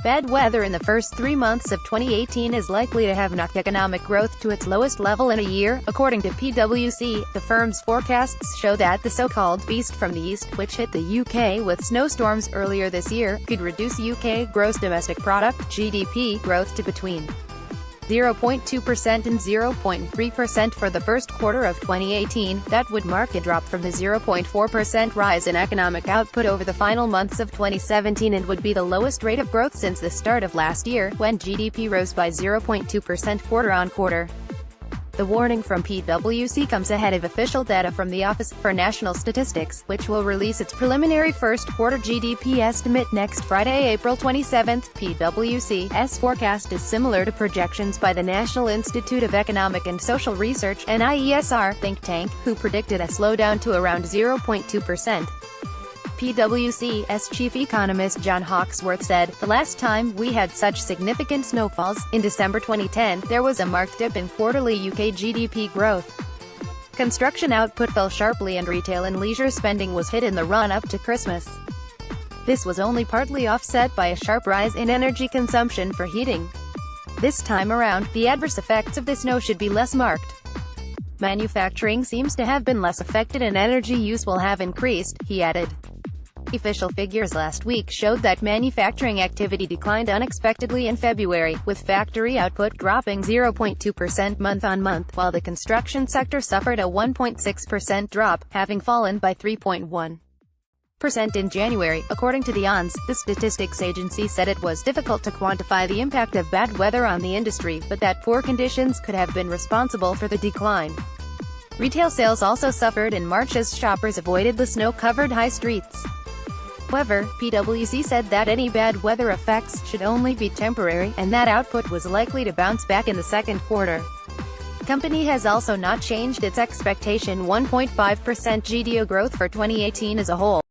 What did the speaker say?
Bad weather in the first 3 months of 2018 is likely to have knocked economic growth to its lowest level in a year, according to PwC. The firm's forecasts show that the so-called beast from the east, which hit the UK with snowstorms earlier this year, could reduce UK gross domestic product (GDP) growth to between 0.2% and 0.3% for the first quarter of 2018. That would mark a drop from the 0.4% rise in economic output over the final months of 2017 and would be the lowest rate of growth since the start of last year, when GDP rose by 0.2% quarter-on-quarter. The warning from PwC comes ahead of official data from the Office for National Statistics, which will release its preliminary first-quarter GDP estimate next Friday, April 27. PwC's forecast is similar to projections by the National Institute of Economic and Social Research (NIESR) think tank, who predicted a slowdown to around 0.2%. PwC's chief economist John Hawksworth said, "The last time we had such significant snowfalls, in December 2010, there was a marked dip in quarterly UK GDP growth. Construction output fell sharply and retail and leisure spending was hit in the run-up to Christmas. This was only partly offset by a sharp rise in energy consumption for heating. This time around, the adverse effects of the snow should be less marked. Manufacturing seems to have been less affected and energy use will have increased," he added. Official figures last week showed that manufacturing activity declined unexpectedly in February, with factory output dropping 0.2% month-on-month, while the construction sector suffered a 1.6% drop, having fallen by 3.1% in January. According to the ONS, the statistics agency said it was difficult to quantify the impact of bad weather on the industry, but that poor conditions could have been responsible for the decline. Retail sales also suffered in March as shoppers avoided the snow-covered high streets. However, PwC said that any bad weather effects should only be temporary, and that output was likely to bounce back in the second quarter. The company has also not changed its expectation 1.5% GDP growth for 2018 as a whole.